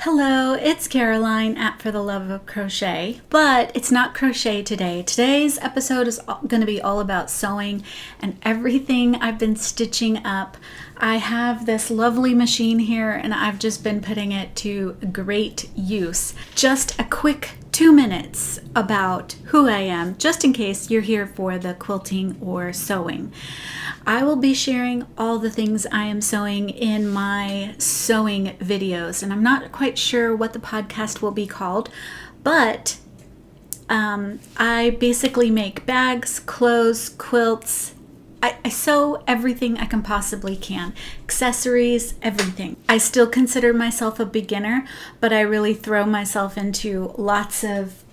Hello, it's Caroline at For the Love of Crochet, but it's not crochet today. Today's episode is going to be all about sewing and everything I've been stitching up. I have this lovely machine here and I've just been putting it to great use. Just a quick 2 minutes about who I am, just in case you're here for the quilting or sewing. I will be sharing all the things I am sewing in my sewing videos, and I'm not quite sure what the podcast will be called, but I basically make bags, clothes, quilts. I sew everything I can possibly can. Accessories, everything. I still consider myself a beginner, but I really throw myself into lots of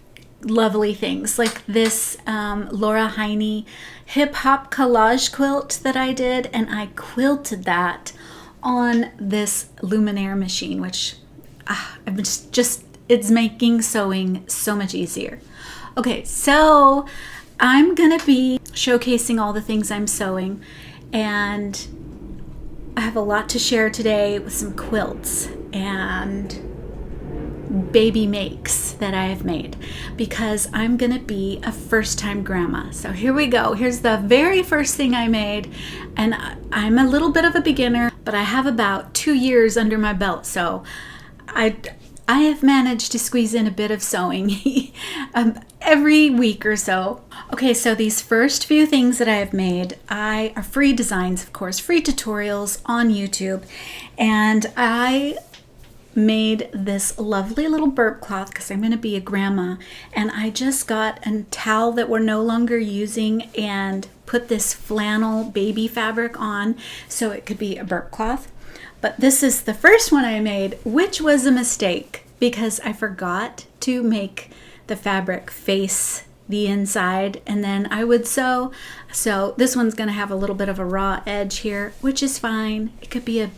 lovely things like this Laura Heine hip hop collage quilt that I did, and I quilted that on this Luminaire machine, which I've just it's making sewing so much easier. Okay, so I'm gonna be showcasing all the things I'm sewing, and I have a lot to share today with some quilts and baby makes that I have made, because I'm gonna be a first-time grandma. So here we go. Here's the very first thing I made, and I'm a little bit of a beginner, but I have about 2 years under my belt, so I have managed to squeeze in a bit of sewing every week or so. Okay, so these first few things that I have made are free designs, of course, free tutorials on YouTube, and I made this lovely little burp cloth because I'm going to be a grandma, and I just got a towel that we're no longer using and put this flannel baby fabric on so it could be a burp cloth. But this is the first one I made, which was a mistake because I forgot to make the fabric face the inside and then I would sew. So this one's going to have a little bit of a raw edge here, which is fine. It could be a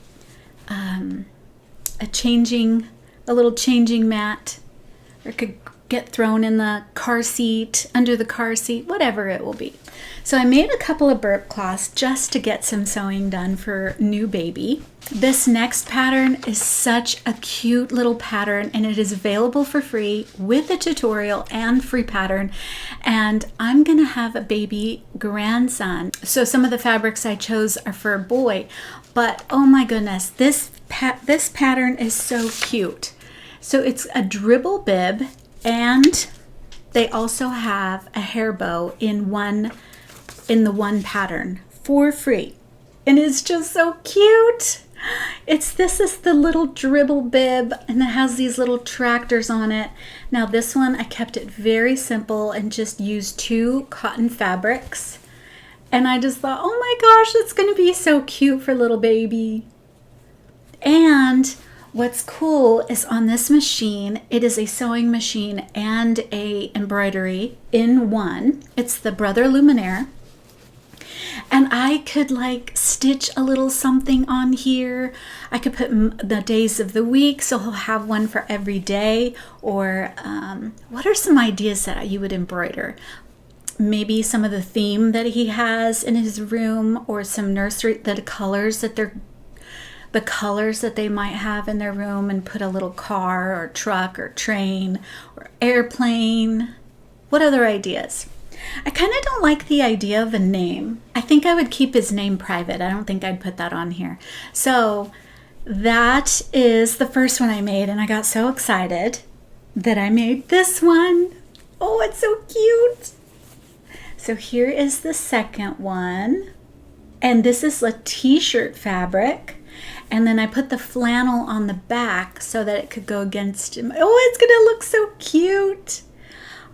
little changing mat, or it could get thrown in the car seat, under the car seat, whatever it will be. So I made a couple of burp cloths just to get some sewing done for new baby. This next pattern is such a cute little pattern, and it is available for free with a tutorial and free pattern. And I'm gonna have a baby grandson, so some of the fabrics I chose are for a boy, but oh my goodness, this pattern is so cute. So it's a dribble bib, and they also have a hair bow in the one pattern for free, and it's just so cute. This is the little dribble bib, and it has these little tractors on it. Now this one I kept it very simple and just used 2 cotton fabrics, and I just thought, oh my gosh, it's gonna be so cute for little baby. And what's cool is on this machine, it is a sewing machine and a embroidery in one. It's the Brother Luminaire. And I could like stitch a little something on here. I could put the days of the week, so he'll have one for every day. Or what are some ideas that you would embroider? Maybe some of the theme that he has in his room, or some nursery, the colors that they might have in their room, and put a little car or truck or train or airplane. What other ideas? I kind of don't like the idea of a name. I think I would keep his name private. I don't think I'd put that on here. So that is the first one I made, and I got so excited that I made this one. Oh, it's so cute. So here is the second one, and this is a t-shirt fabric. And then I put the flannel on the back so that it could go against him. Oh, it's gonna look so cute.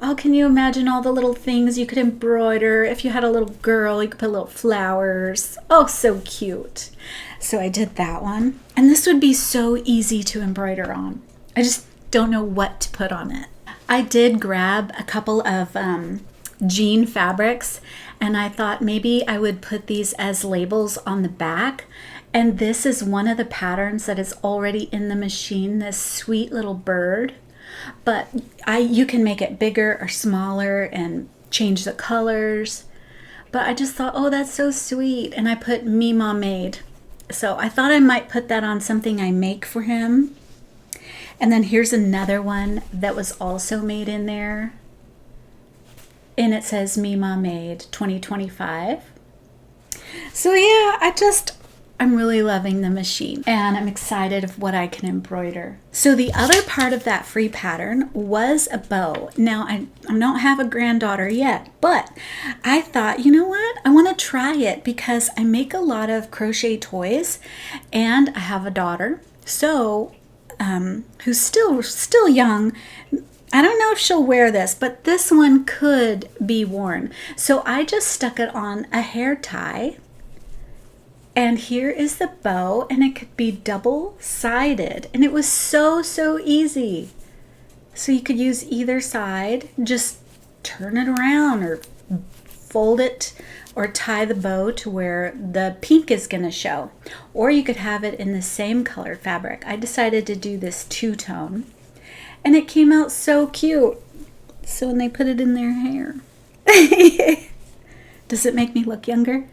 Oh, can you imagine all the little things you could embroider? If you had a little girl, you could put little flowers. Oh, so cute. So I did that one. And this would be so easy to embroider on. I just don't know what to put on it. I did grab a couple of jean fabrics, and I thought maybe I would put these as labels on the back. And this is one of the patterns that is already in the machine, this sweet little bird. But you can make it bigger or smaller and change the colors. But I just thought, oh, that's so sweet. And I put Me Mom Made. So I thought I might put that on something I make for him. And then here's another one that was also made in there. And it says Mima Made 2025. So yeah, I'm really loving the machine, and I'm excited of what I can embroider. So the other part of that free pattern was a bow. Now I don't have a granddaughter yet, but I thought, you know what? I want to try it because I make a lot of crochet toys and I have a daughter. So who's still young. I don't know if she'll wear this, but this one could be worn. So I just stuck it on a hair tie. And here is the bow, and it could be double-sided. And it was so easy. So you could use either side, just turn it around or fold it or tie the bow to where the pink is going to show. Or you could have it in the same colored fabric. I decided to do this two-tone, and it came out so cute. So when they put it in their hair. Does it make me look younger?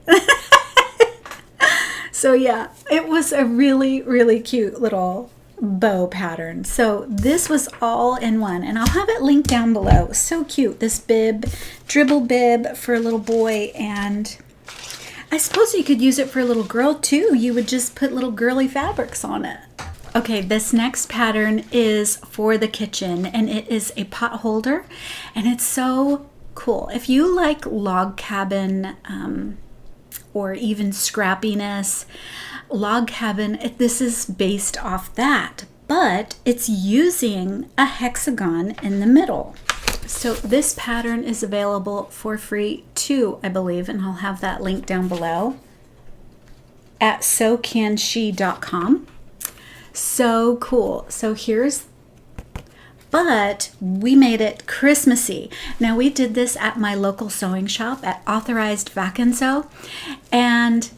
So yeah, it was a really cute little bow pattern. So this was all in one, and I'll have it linked down below. So cute, this bib, dribble bib for a little boy, and I suppose you could use it for a little girl too. You would just put little girly fabrics on it. Okay, this next pattern is for the kitchen, and it is a pot holder, and it's so cool. If you like log cabin, or even scrappiness, log cabin, this is based off that, but it's using a hexagon in the middle. So this pattern is available for free too, I believe, and I'll have that link down below at socanshe.com. So cool. So but we made it Christmassy. Now we did this at my local sewing shop at Authorized Vac and Sew, and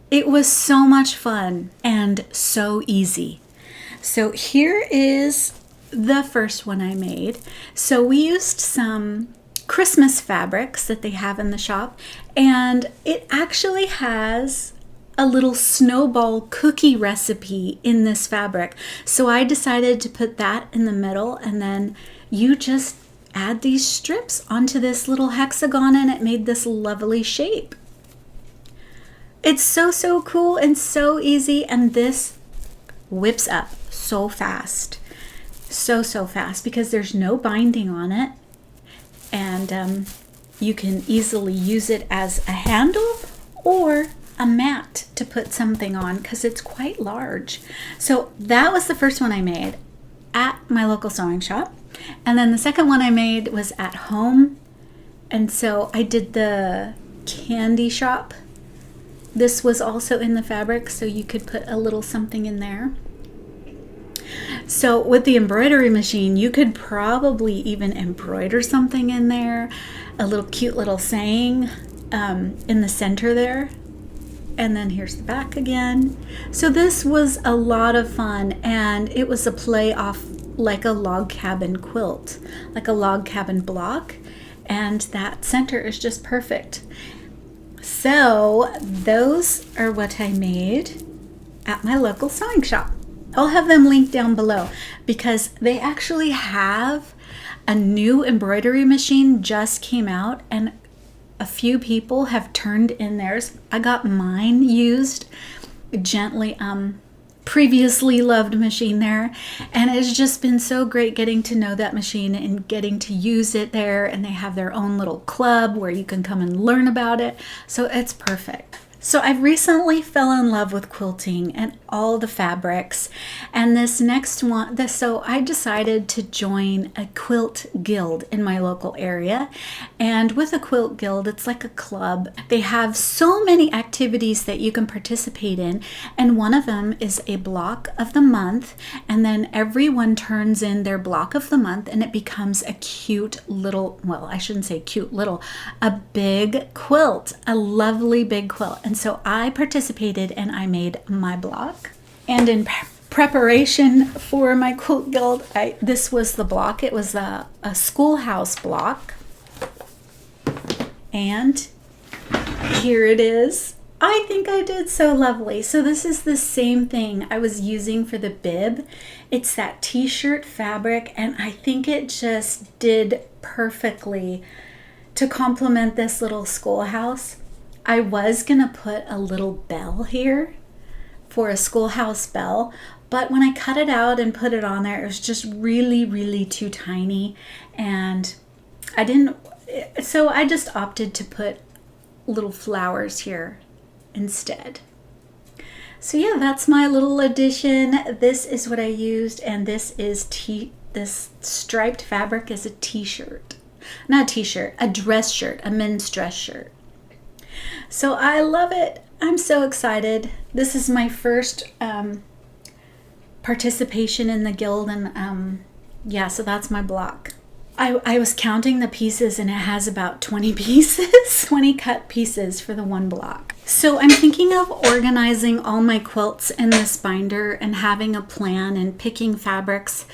it was so much fun and so easy. So here is the first one I made. So we used some Christmas fabrics that they have in the shop, and it actually has a little snowball cookie recipe in this fabric. So I decided to put that in the middle, and then you just add these strips onto this little hexagon, and it made this lovely shape. It's so cool and so easy, and this whips up so fast. So fast because there's no binding on it, and you can easily use it as a handle or a mat to put something on because it's quite large. So that was the first one I made at my local sewing shop, and then the second one I made was at home, and so I did the candy shop. This was also in the fabric, so you could put a little something in there. So with the embroidery machine, you could probably even embroider something in there, a little cute little saying in the center there. And then here's the back again. So this was a lot of fun, and it was a play off like a log cabin quilt, like a log cabin block, and that center is just perfect. So those are what I made at my local sewing shop. I'll have them linked down below because they actually have a new embroidery machine just came out, and a few people have turned in theirs. I got mine used gently, previously loved machine there, and it's just been so great getting to know that machine and getting to use it there, and they have their own little club where you can come and learn about it, so it's perfect. So I recently fell in love with quilting and all the fabrics, and this next one, so I decided to join a quilt guild in my local area. And with a quilt guild, it's like a club. They have so many activities that you can participate in, and one of them is a block of the month, and then everyone turns in their block of the month, and it becomes a cute little, well, I shouldn't say cute little, a big quilt, a lovely big quilt. And so I participated and I made my block. And in preparation for my quilt guild, this was the block. It was a schoolhouse block. And here it is. I think I did so lovely. So this is the same thing I was using for the bib. It's that t-shirt fabric, and I think it just did perfectly to complement this little schoolhouse. I was gonna put a little bell here for a schoolhouse bell, but when I cut it out and put it on there, it was just really, really too tiny, and I didn't, so I just opted to put little flowers here instead. So yeah, that's my little addition. This is what I used, and this is this striped fabric is a t-shirt. Not a t-shirt, a dress shirt, a men's dress shirt. So I love it. I'm so excited. This is my first participation in the guild, and yeah, so that's my block. I was counting the pieces, and it has about 20 pieces, 20 cut pieces for the one block. So I'm thinking of organizing all my quilts in this binder and having a plan and picking fabrics,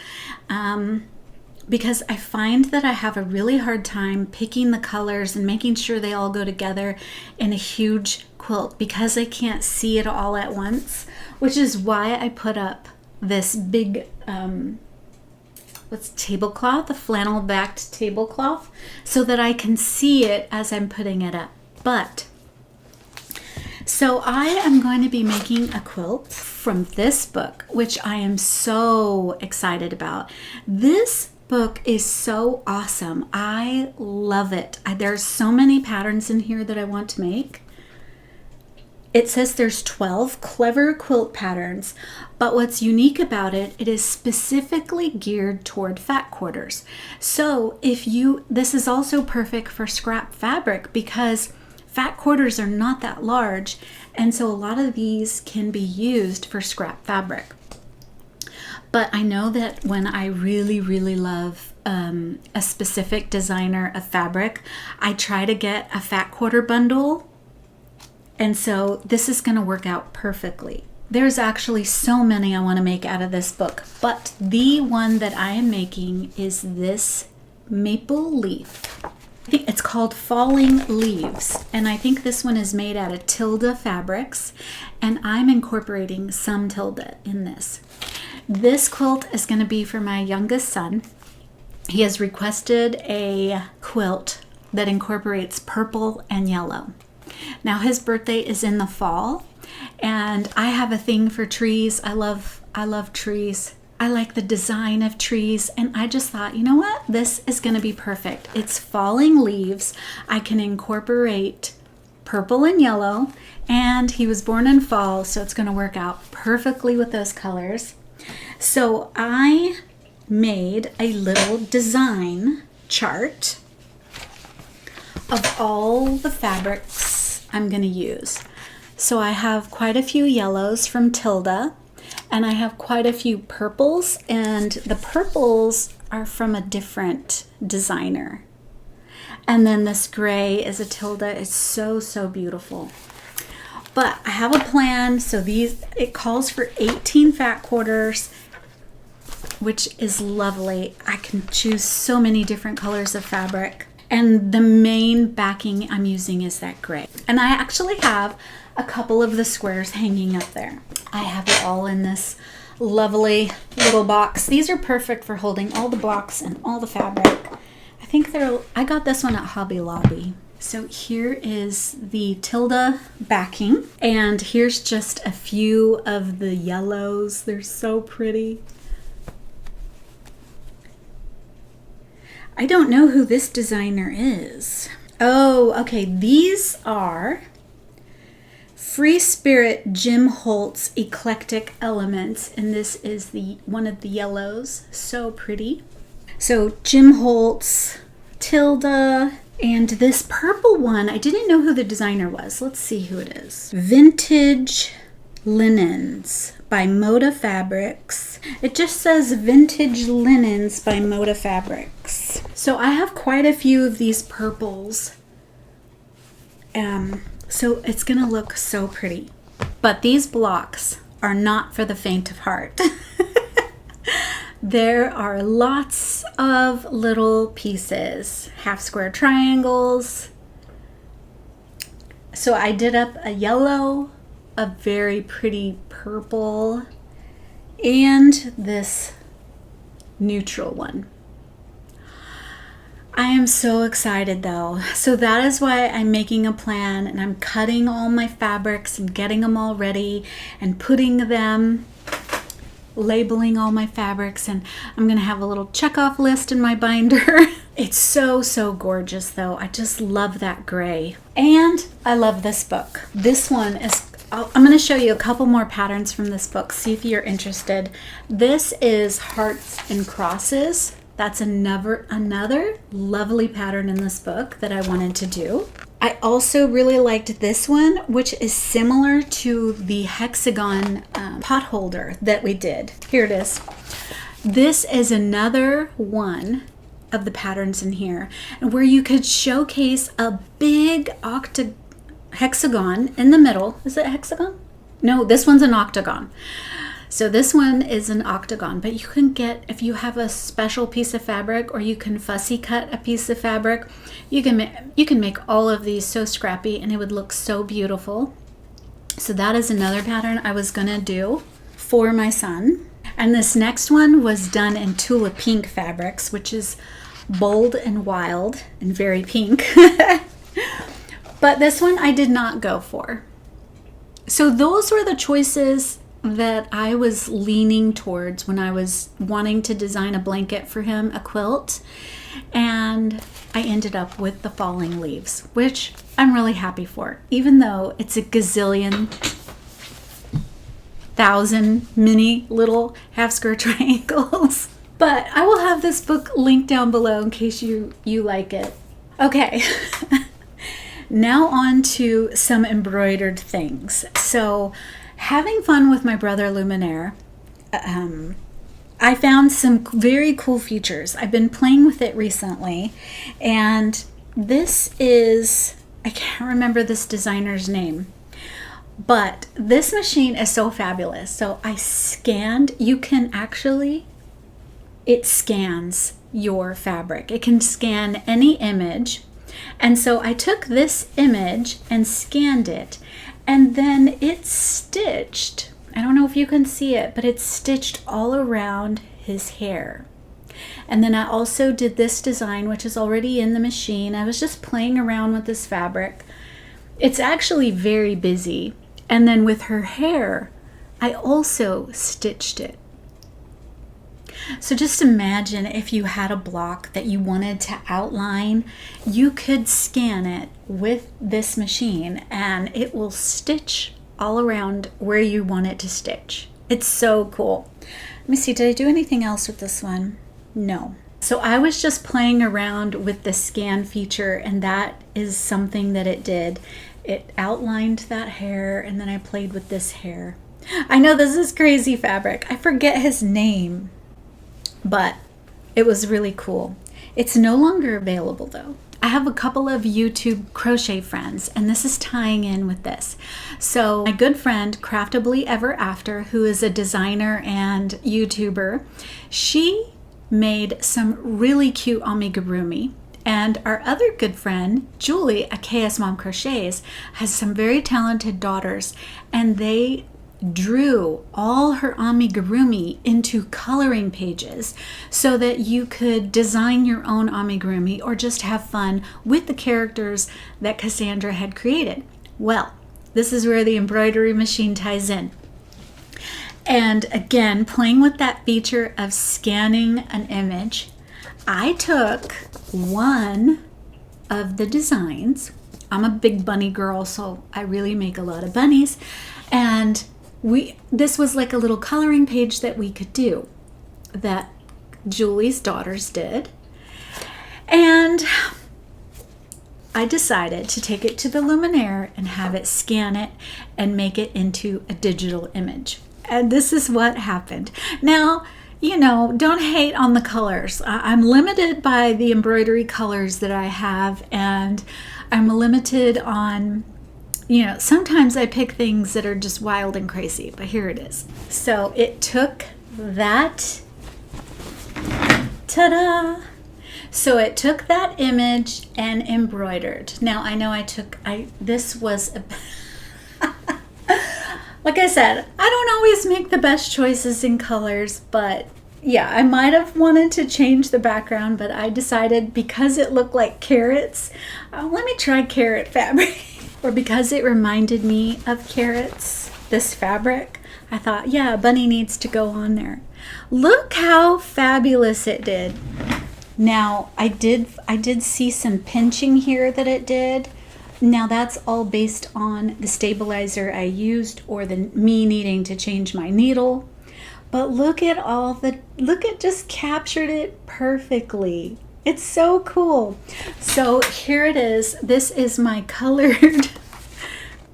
because I find that I have a really hard time picking the colors and making sure they all go together in a huge quilt because I can't see it all at once, which is why I put up this big what's tablecloth, a flannel backed tablecloth, so that I can see it as I'm putting it up. But so I am going to be making a quilt from this book, which I am so excited about. This book is so awesome. I love it. There's so many patterns in here that I want to make. It says there's 12 clever quilt patterns, but what's unique about it, it is specifically geared toward fat quarters. So this is also perfect for scrap fabric because fat quarters are not that large, and so a lot of these can be used for scrap fabric. But I know that when I really, really love a specific designer of fabric, I try to get a fat quarter bundle. And so this is going to work out perfectly. There's actually so many I want to make out of this book, but the one that I am making is this maple leaf. I think it's called Falling Leaves, and I think this one is made out of Tilda fabrics, and I'm incorporating some Tilda in this. This quilt is going to be for my youngest son. He has requested a quilt that incorporates purple and yellow. Now his birthday is in the fall, and I have a thing for trees. I love trees. I like the design of trees, and I just thought, you know what? This is going to be perfect. It's falling leaves. I can incorporate purple and yellow, and he was born in fall, so it's going to work out perfectly with those colors. So I made a little design chart of all the fabrics I'm going to use. So I have quite a few yellows from Tilda, and I have quite a few purples, and the purples are from a different designer. And then this gray is a Tilda. It's so, so beautiful. But I have a plan. So it calls for 18 fat quarters, which is lovely. I can choose so many different colors of fabric. And the main backing I'm using is that gray. And I actually have a couple of the squares hanging up there. I have it all in this lovely little box. These are perfect for holding all the blocks and all the fabric. I got this one at Hobby Lobby. So here is the Tilda backing, and here's just a few of the yellows. They're so pretty. I don't know who this designer is. Oh, okay. These are Free Spirit Jim Holt's Eclectic Elements, and this is one of the yellows. So pretty. So Jim Holt's, Tilda, and this purple one, I didn't know who the designer was. Let's see who it is. Vintage Linens by Moda Fabrics. It just says Vintage Linens by Moda Fabrics. So I have quite a few of these purples. So it's gonna look so pretty. But these blocks are not for the faint of heart. There are lots of little pieces, half square triangles. So I did up a yellow, a very pretty purple, and this neutral one. I am so excited though. So that is why I'm making a plan, and I'm cutting all my fabrics and getting them all ready and putting them, labeling all my fabrics, and I'm gonna have a little checkoff list in my binder. It's so gorgeous though. I just love that gray. And I love this book. This one is, I'm gonna show you a couple more patterns from this book, see if you're interested. This is Hearts and Crosses. That's another lovely pattern in this book that I wanted to do. I also really liked this one, which is similar to the hexagon pot holder that we did. Here it is. This is another one of the patterns in here, and where you could showcase a big hexagon in the middle. Is it hexagon? No, this one's an octagon. So this one is an octagon, but you can get, if you have a special piece of fabric, or you can fussy cut a piece of fabric, you can make all of these so scrappy and it would look so beautiful. So that is another pattern I was gonna do for my son. And this next one was done in Tula Pink fabrics, which is bold and wild and very pink. But this one I did not go for. So those were the choices that I was leaning towards when I was wanting to design a blanket for him, a quilt. And I ended up with the falling leaves, which I'm really happy for, even though it's a gazillion thousand mini little half skirt triangles. But I will have this book linked down below in case you like it. Okay, now on to some embroidered things. So having fun with my brother Luminaire, I found some very cool features. I've been playing with it recently, and this is, I can't remember this designer's name, but this machine is so fabulous. So I scanned, you can actually, it scans your fabric. It can scan any image. And so I took this image and scanned it, and then it's stitched. I don't know if you can see it, but it's stitched all around his hair. And then I also did this design, which is already in the machine. I was just playing around with this fabric. It's actually very busy. And then with her hair, I also stitched it. So just imagine if you had a block that you wanted to outline, you could scan it with this machine and it will stitch all around where you want it to stitch. It's so cool. Let me see, did I do anything else with this one? No. So I was just playing around with the scan feature, and that is something that it did. It outlined that hair, and then I played with this hair. I know this is crazy fabric. I forget his name, but it was really cool. It's no longer available though. I have a couple of YouTube crochet friends, and this is tying in with this. So my good friend Craftably Ever After, who is a designer and YouTuber, she made some really cute amigurumi. And our other good friend, Julie at KS Mom Crochets, has some very talented daughters, and they drew all her amigurumi into coloring pages so that you could design your own amigurumi or just have fun with the characters that Cassandra had created. Well, this is where the embroidery machine ties in. And again, playing with that feature of scanning an image, I took one of the designs. I'm a big bunny girl, so I really make a lot of bunnies. And this was like a little coloring page that we could do, that Julie's daughters did. And I decided to take it to the Luminaire and have it scan it and make it into a digital image. And this is what happened. Now, you know, don't hate on the colors. I'm limited by the embroidery colors that I have, and I'm limited on, you know, sometimes I pick things that are just wild and crazy, but here it is. So it took that, ta-da, So it took that image and embroidered. Now I know this was a like I said, I don't always make the best choices in colors, but yeah, I might have wanted to change the background, but I decided because it looked like carrots, let me try carrot fabric. Or because it reminded me of carrots, this fabric, I thought, yeah, a bunny needs to go on there. Look how fabulous it did. Now, I did see some pinching here that it did. Now that's all based on the stabilizer I used or me needing to change my needle. But look at it just captured it perfectly. It's so cool. So here it is. This is my colored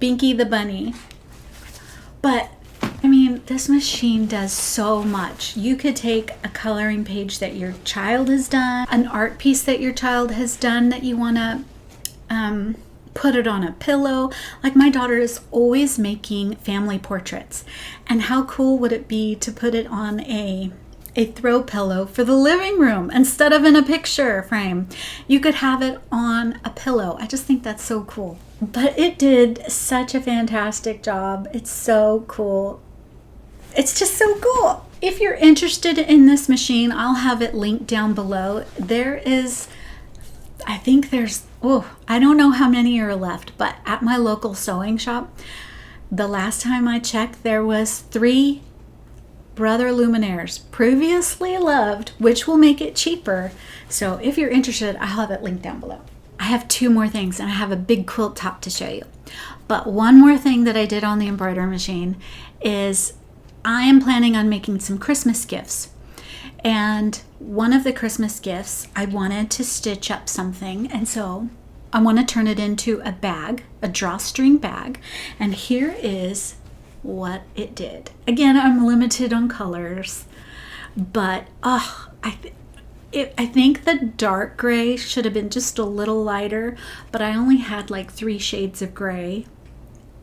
Binky the Bunny. But I mean, this machine does so much. You could take a coloring page that your child has done, an art piece that your child has done that you want to put it on a pillow. Like my daughter is always making family portraits. And how cool would it be to put it on a throw pillow for the living room instead of in a picture frame? You could have it on a pillow. I just think that's so cool. But it did such a fantastic job. It's so cool. It's just so cool. If you're interested in this machine, I'll have it linked down below. I don't know how many are left, but at my local sewing shop, the last time I checked, there was 3 Brother Luminaires previously loved, which will make it cheaper. So if you're interested, I'll have it linked down below. I have 2 more things, and I have a big quilt top to show you. But one more thing that I did on the embroidery machine is I am planning on making some Christmas gifts. And one of the Christmas gifts, I wanted to stitch up something, and so I want to turn it into a bag, a drawstring bag. And here is what it did. Again, I'm limited on colors, but I think the dark gray should have been just a little lighter, but I only had like 3 shades of gray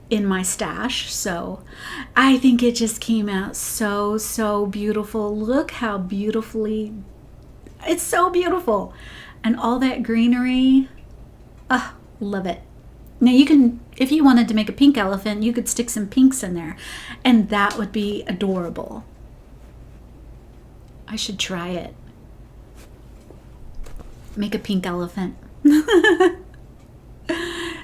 in my stash, so I think it just came out so beautiful. Look how beautifully, it's so beautiful, and all that greenery, love it. Now you can, if you wanted to make a pink elephant, you could stick some pinks in there and that would be adorable. I should try it. Make a pink elephant.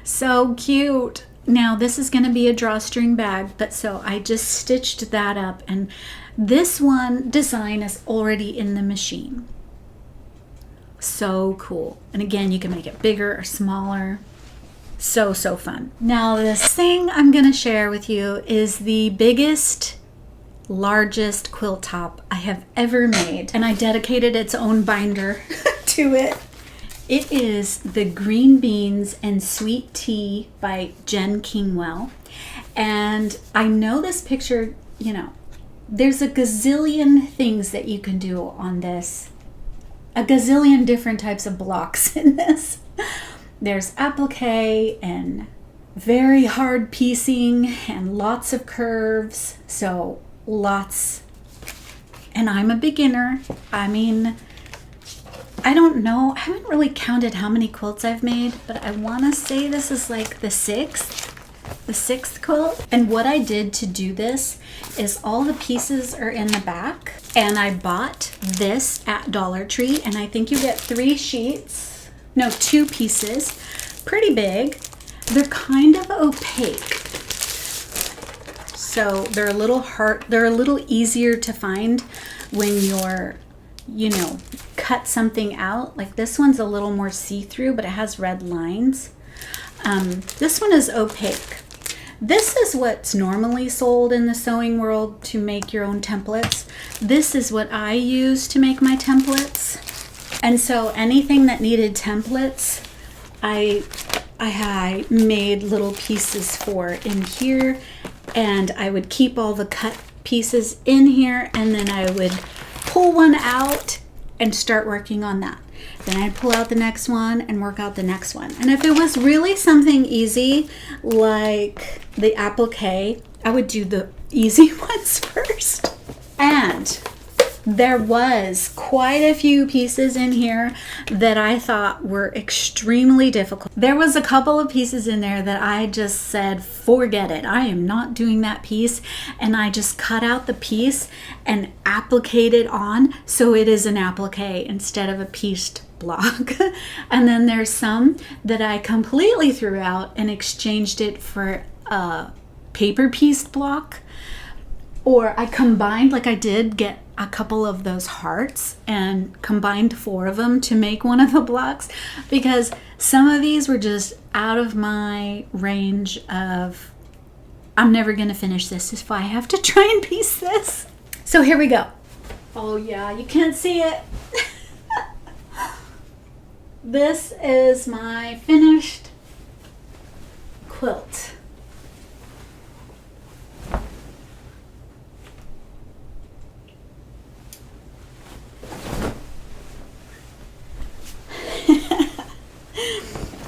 So cute. Now this is going to be a drawstring bag, but so I just stitched that up, and this one design is already in the machine. So cool. And again, you can make it bigger or smaller. So fun. Now this thing I'm going to share with you is the biggest, largest quilt top I have ever made, and I dedicated its own binder to it. It is the Green Beans and Sweet Tea by Jen Kingwell. And I know this picture, there's a gazillion things that you can do on this. A gazillion different types of blocks in this. There's applique and very hard piecing and lots of curves. So lots. And I'm a beginner. I mean, I don't know. I haven't really counted how many quilts I've made, but I want to say this is like the sixth quilt. And what I did to do this is all the pieces are in the back, and I bought this at Dollar Tree, and I think you get 2 pieces, pretty big. They're kind of opaque, so they're a little easier to find when you're cut something out. Like this one's a little more see-through, but it has red lines. This one is opaque. This is what's normally sold in the sewing world to make your own templates. This is what I use to make my templates. And so anything that needed templates, I made little pieces for in here, and I would keep all the cut pieces in here, and then I would pull one out and start working on that. Then I'd pull out the next one and work out the next one. And if it was really something easy, like the applique, I would do the easy ones first. And There was quite a few pieces in here that I thought were extremely difficult. There was a couple of pieces in there that I just said, forget it. I am not doing that piece. And I just cut out the piece and appliqued it on so it is an applique instead of a pieced block. And then there's some that I completely threw out and exchanged it for a paper pieced block. Or I combined, like I did get a couple of those hearts and combined 4 of them to make one of the blocks, because some of these were just out of my range of, I'm never going to finish this if I have to try and piece this. So here we go. Oh yeah, you can't see it. This is my finished quilt.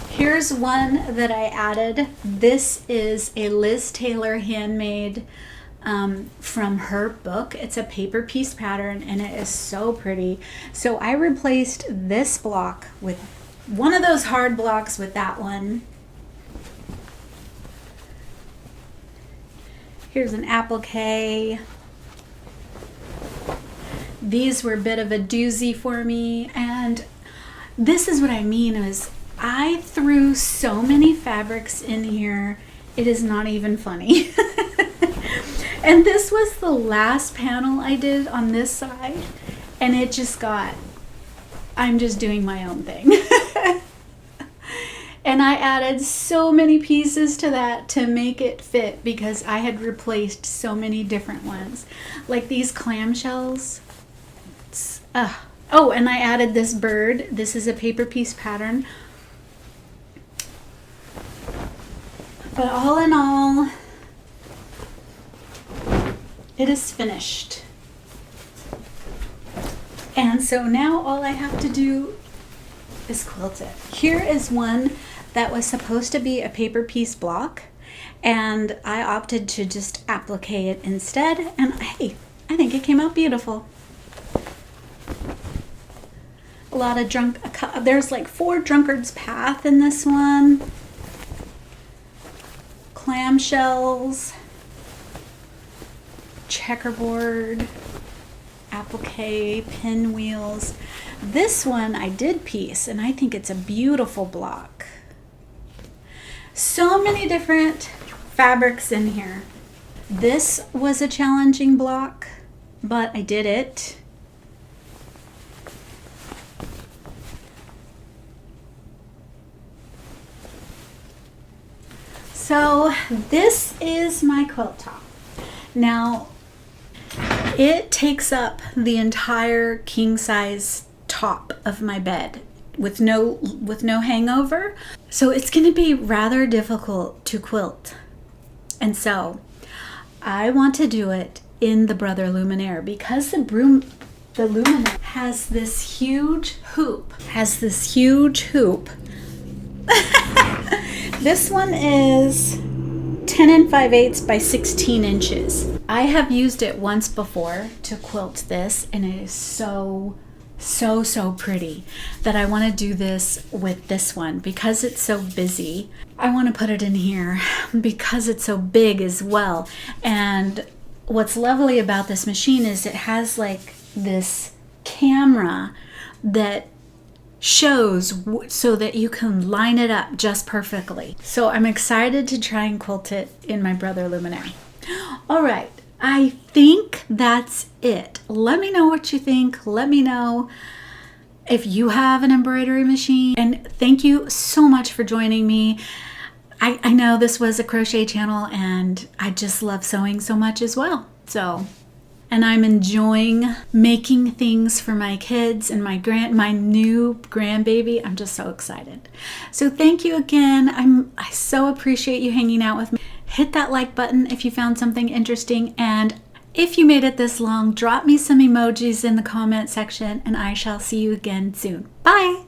Here's one that I added. This is a Liz Taylor handmade from her book. It's a paper piece pattern and it is so pretty. So I replaced this block with one of those hard blocks with that one. Here's an applique. These were a bit of a doozy for me, and this is what I mean is I threw so many fabrics in here, it is not even funny. And this was the last panel I did on this side, and it just got, I'm just doing my own thing. And I added so many pieces to that to make it fit because I had replaced so many different ones. Like these clamshells. Oh, and I added this bird. This is a paper piece pattern. But all in all, it is finished. And so now all I have to do is quilt it. Here is one that was supposed to be a paper piece block, and I opted to just applique it instead, and hey, I think it came out beautiful. A lot of there's like 4 drunkard's path in this one. Clamshells, checkerboard, applique, pinwheels. This one I did piece, and I think it's a beautiful block. So many different fabrics in here. This was a challenging block, but I did it. So this is my quilt top. Now it takes up the entire king size top of my bed with no hangover. So it's going to be rather difficult to quilt. And so I want to do it in the Brother Luminaire because the Luminaire has this huge hoop. This one is 10 5/8 by 16 inches. I have used it once before to quilt this, and it is so pretty that I want to do this with this one because it's so busy. I want to put it in here because it's so big as well. And what's lovely about this machine is it has like this camera that shows so that you can line it up just perfectly. So I'm excited to try and quilt it in my Brother Luminaire. All right, I think that's it. Let me know what you think. Let me know if you have an embroidery machine. And thank you so much for joining me. I know this was a crochet channel and I just love sewing so much as well. And I'm enjoying making things for my kids and my new grandbaby. I'm just so excited. So thank you again. I so appreciate you hanging out with me. Hit that like button if you found something interesting, and if you made it this long, drop me some emojis in the comment section, and I shall see you again soon. Bye!